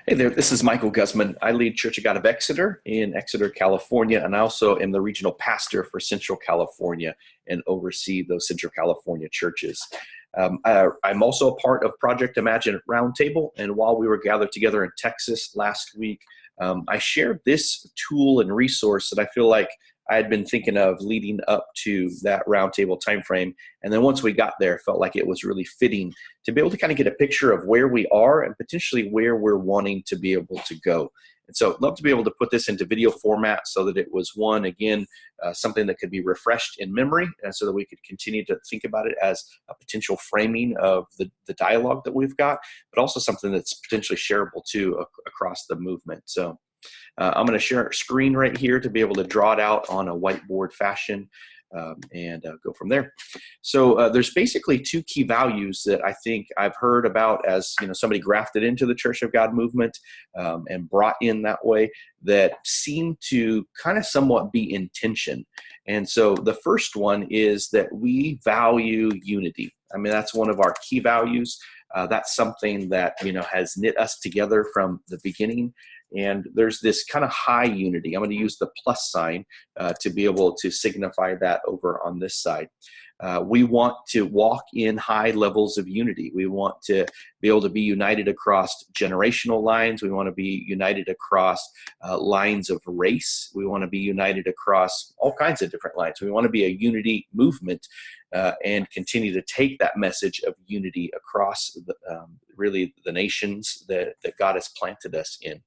Hey there, this is Michael Guzman. I lead Church of God of Exeter in Exeter, California, and I also am the regional pastor for Central California and oversee those Central California churches. I'm also a part of Project Imagine Roundtable, and while we were gathered together in Texas last week, I shared this tool and resource that I feel like I had been thinking of leading up to that roundtable timeframe. And then once we got there, felt like it was really fitting to be able to kind of get a picture of where we are and potentially where we're wanting to be able to go. And so I'd love to be able to put this into video format so that it was something that could be refreshed in memory, and so that we could continue to think about it as a potential framing of the dialogue that we've got, but also something that's potentially shareable too across the movement. So I'm going to share a screen right here to be able to draw it out on a whiteboard fashion and go from there. So there's basically two key values that I think I've heard about as somebody grafted into the Church of God movement and brought in that way that seem to kind of somewhat be in tension. And so the first one is that we value unity. I mean, that's one of our key values. That's something that has knit us together from the beginning. And there's this kind of high unity. I'm going to use the plus sign to be able to signify that over on this side. We want to walk in high levels of unity. We want to be able to be united across generational lines. We want to be united across lines of race. We want to be united across all kinds of different lines. We want to be a unity movement and continue to take that message of unity across really the nations that God has planted us in.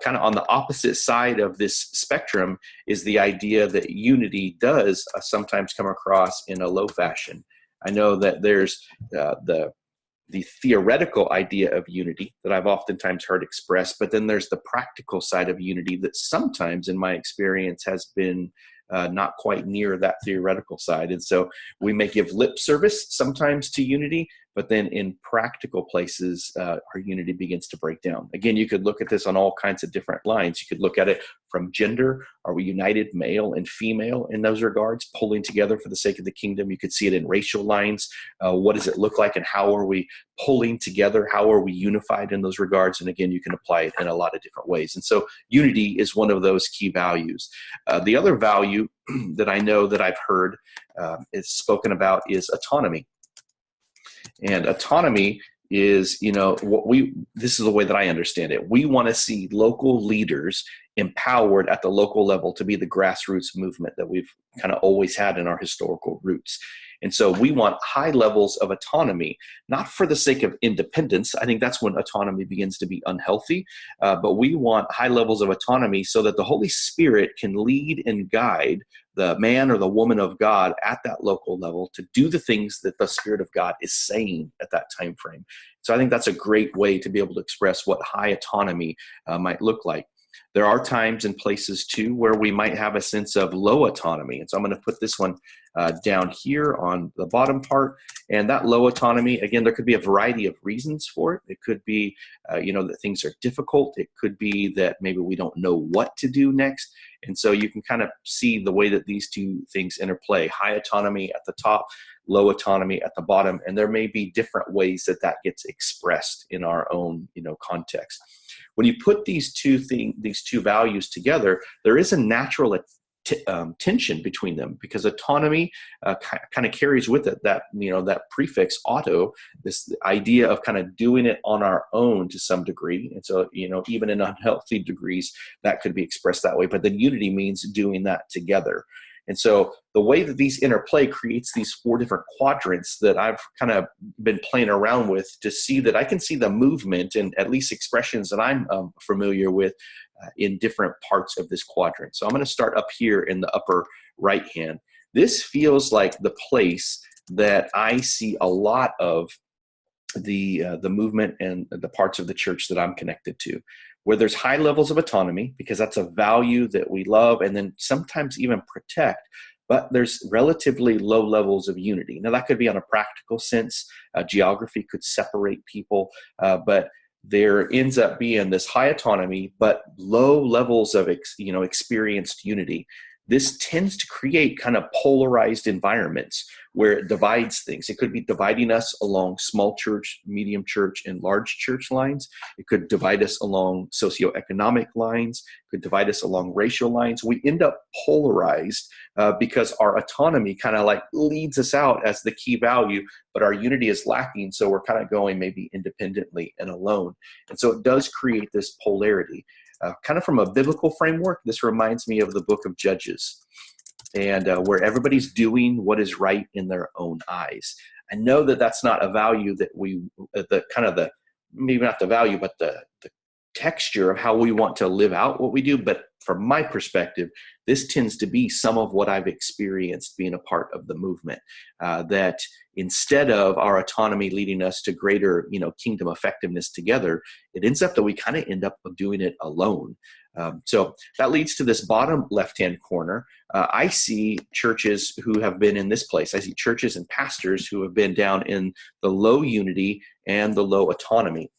Kind of on the opposite side of this spectrum is the idea that unity does sometimes come across in a low fashion. I know that there's the theoretical idea of unity that I've oftentimes heard expressed, but then there's the practical side of unity that sometimes, in my experience, has been not quite near that theoretical side. And so we may give lip service sometimes to unity, but then in practical places, our unity begins to break down. Again, you could look at this on all kinds of different lines. You could look at it from gender. Are we united, male and female, in those regards, pulling together for the sake of the kingdom? You could see it in racial lines. What does it look like, and how are we pulling together? How are we unified in those regards? And again, you can apply it in a lot of different ways. And so unity is one of those key values. The other value that I know that I've heard is spoken about is autonomy. And autonomy is, this is the way that I understand it. We want to see local leaders empowered at the local level to be the grassroots movement that we've kind of always had in our historical roots. And so we want high levels of autonomy, not for the sake of independence. I think that's when autonomy begins to be unhealthy. But we want high levels of autonomy so that the Holy Spirit can lead and guide the man or the woman of God at that local level to do the things that the Spirit of God is saying at that time frame. So I think that's a great way to be able to express what high autonomy might look like. There are times and places, too, where we might have a sense of low autonomy. And so I'm going to put this one down here on the bottom part. And that low autonomy, again, there could be a variety of reasons for it. It could be, that things are difficult. It could be that maybe we don't know what to do next. And so you can kind of see the way that these two things interplay. High autonomy at the top, low autonomy at the bottom. And there may be different ways that that gets expressed in our own, context. When you put these two values together, there is a natural tension between them, because autonomy kind of carries with it that that prefix auto, this idea of kind of doing it on our own to some degree. And so even in unhealthy degrees that could be expressed that way. But then unity means doing that together. And so the way that these interplay creates these four different quadrants that I've kind of been playing around with to see that I can see the movement and at least expressions that I'm familiar with in different parts of this quadrant. So I'm going to start up here in the upper right hand. This feels like the place that I see a lot of the movement and the parts of the church that I'm connected to, where there's high levels of autonomy, because that's a value that we love and then sometimes even protect, but there's relatively low levels of unity. Now, that could be on a practical sense. Geography could separate people, but there ends up being this high autonomy, but low levels of experienced unity. this tends to create kind of polarized environments where it divides things. It could be dividing us along small church, medium church, and large church lines. It could divide us along socioeconomic lines, could divide us along racial lines. We end up polarized because our autonomy kind of like leads us out as the key value, but our unity is lacking. So we're kind of going maybe independently and alone. And so it does create this polarity. Kind of from a biblical framework, this reminds me of the book of Judges, and where everybody's doing what is right in their own eyes. I know that that's not a value that we, maybe not the value, but the texture of how we want to live out what we do. But from my perspective, this tends to be some of what I've experienced being a part of the movement, that instead of our autonomy leading us to greater, kingdom effectiveness together, it ends up that we kind of end up doing it alone. So that leads to this bottom left-hand corner. I see churches who have been in this place. I see churches and pastors who have been down in the low unity and the low autonomy.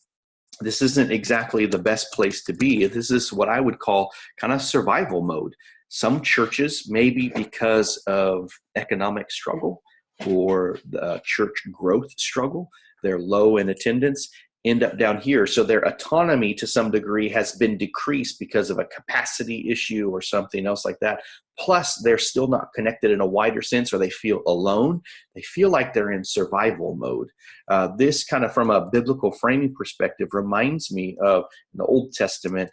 This isn't exactly the best place to be. This is what I would call kind of survival mode. Some churches, maybe because of economic struggle or the church growth struggle, they're low in attendance, end up down here. So their autonomy to some degree has been decreased because of a capacity issue or something else like that. Plus, they're still not connected in a wider sense, or they feel alone. They feel like they're in survival mode. This kind of from a biblical framing perspective reminds me of the Old Testament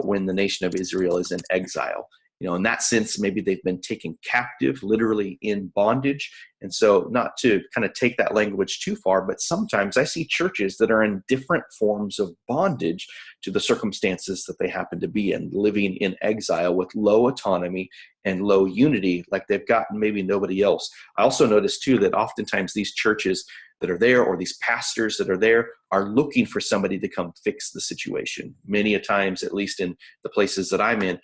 when the nation of Israel is in exile. In that sense, maybe they've been taken captive, literally in bondage. And so not to kind of take that language too far, but sometimes I see churches that are in different forms of bondage to the circumstances that they happen to be in, living in exile with low autonomy and low unity, like they've got maybe nobody else. I also notice too that oftentimes these churches that are there, or these pastors that are there, are looking for somebody to come fix the situation. Many a times, at least in the places that I'm in,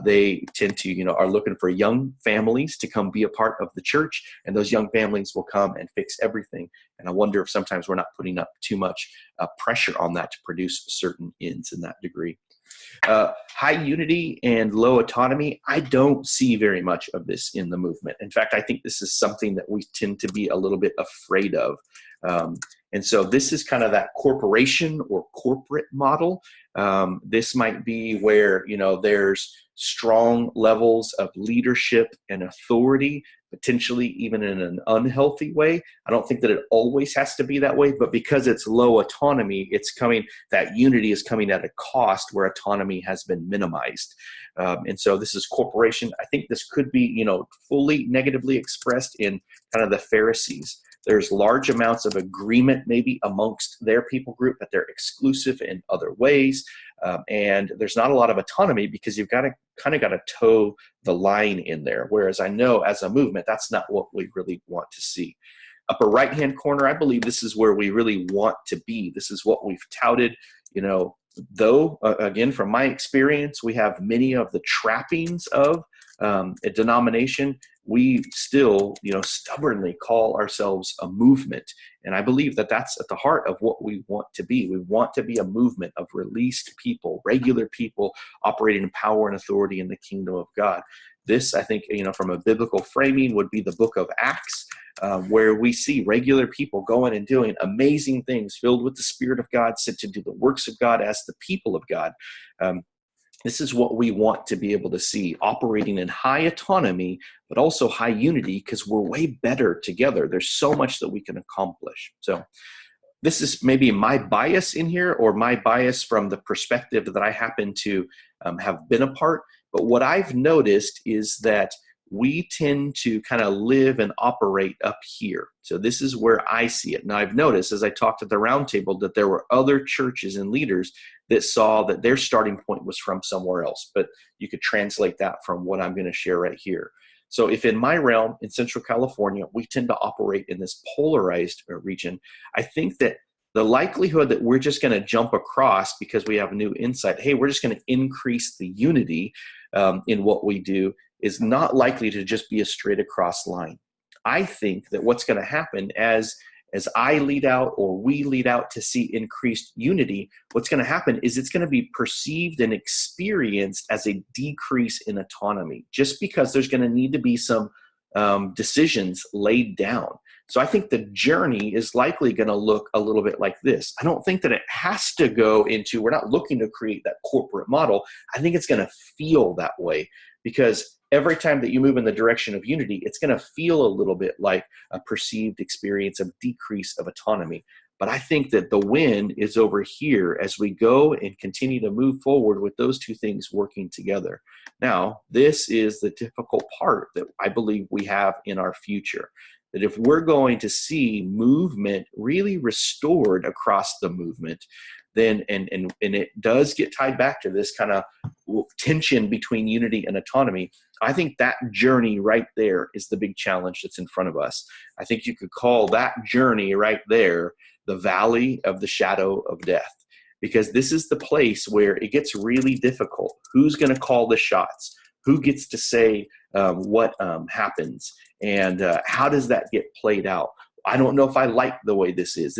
they tend to, are looking for young families to come be a part of the church, and those young families will come and fix everything. And I wonder if sometimes we're not putting up too much pressure on that to produce certain ends in that degree. High unity and low autonomy, I don't see very much of this in the movement. In fact, I think this is something that we tend to be a little bit afraid of. And so this is kind of that corporation or corporate model. This might be where, there's strong levels of leadership and authority, potentially even in an unhealthy way. I don't think that it always has to be that way, but because it's low autonomy, that unity is coming at a cost where autonomy has been minimized. And so this is corporation. I think this could be, fully negatively expressed in kind of the Pharisees. There's large amounts of agreement maybe amongst their people group, but they're exclusive in other ways. And there's not a lot of autonomy because you've got to toe the line in there. Whereas I know as a movement, that's not what we really want to see. Upper right-hand corner, I believe this is where we really want to be. This is what we've touted, though, again, from my experience, we have many of the trappings of a denomination. We still, stubbornly call ourselves a movement. And I believe that that's at the heart of what we want to be. We want to be a movement of released people, regular people operating in power and authority in the kingdom of God. This, I think, from a biblical framing would be the book of Acts, where we see regular people going and doing amazing things filled with the Spirit of God, sent to do the works of God as the people of God. This is what we want to be able to see, operating in high autonomy, but also high unity, because we're way better together. There's so much that we can accomplish. So this is maybe my bias in here, or my bias from the perspective that I happen to have been a part. But what I've noticed is that we tend to kind of live and operate up here. So this is where I see it. Now, I've noticed as I talked at the roundtable that there were other churches and leaders that saw that their starting point was from somewhere else. But you could translate that from what I'm going to share right here. So if in my realm, in Central California, we tend to operate in this polarized region, I think that the likelihood that we're just going to jump across because we have new insight, hey, we're just going to increase the unity in what we do, is not likely to just be a straight across line. I think that what's going to happen as as I lead out or we lead out to see increased unity, what's going to happen is it's going to be perceived and experienced as a decrease in autonomy, just because there's going to need to be some decisions laid down. So I think the journey is likely going to look a little bit like this. I don't think that it has to go into, we're not looking to create that corporate model. I think it's going to feel that way, because every time that you move in the direction of unity, it's going to feel a little bit like a perceived experience of decrease of autonomy. But I think that the win is over here as we go and continue to move forward with those two things working together. Now, this is the difficult part that I believe we have in our future. That if we're going to see movement really restored across the movement, then, and it does get tied back to this kind of tension between unity and autonomy, I think that journey right there is the big challenge that's in front of us. I think you could call that journey right there the valley of the shadow of death, because this is the place where it gets really difficult. Who's going to call the shots? Who gets to say what happens? And how does that get played out? I don't know if I like the way this is.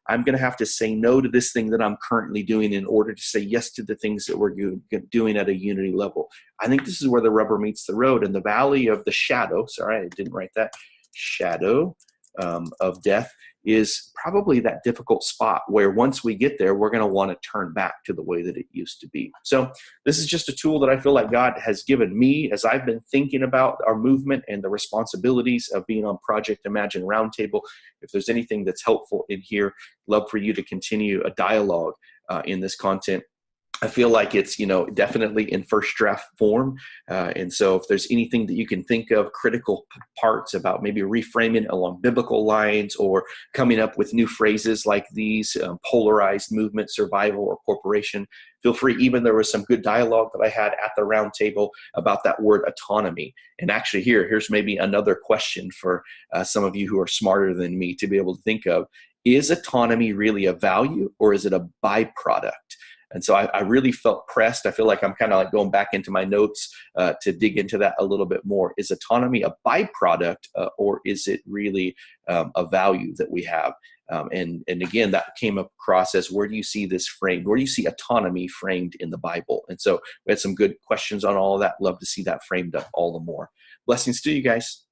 I'm going to have to say no to this thing that I'm currently doing in order to say yes to the things that we're doing at a unity level. I think this is where the rubber meets the road, and the valley of the shadow, sorry, I didn't write that, shadow of death is probably that difficult spot where once we get there, we're going to want to turn back to the way that it used to be. So this is just a tool that I feel like God has given me as I've been thinking about our movement and the responsibilities of being on Project Imagine Roundtable. If there's anything that's helpful in here, love for you to continue a dialogue in this content. I feel like it's, definitely in first draft form. And so if there's anything that you can think of, critical parts about maybe reframing along biblical lines or coming up with new phrases like these, polarized movement, survival, or corporation, feel free. Even there was some good dialogue that I had at the round table about that word autonomy. And actually here's maybe another question for some of you who are smarter than me to be able to think of. Is autonomy really a value, or is it a byproduct? And so I really felt pressed. I feel like I'm kind of like going back into my notes to dig into that a little bit more. Is autonomy a byproduct, or is it really a value that we have? And again, that came across as, where do you see this framed? Where do you see autonomy framed in the Bible? And so we had some good questions on all of that. Love to see that framed up all the more. Blessings to you guys.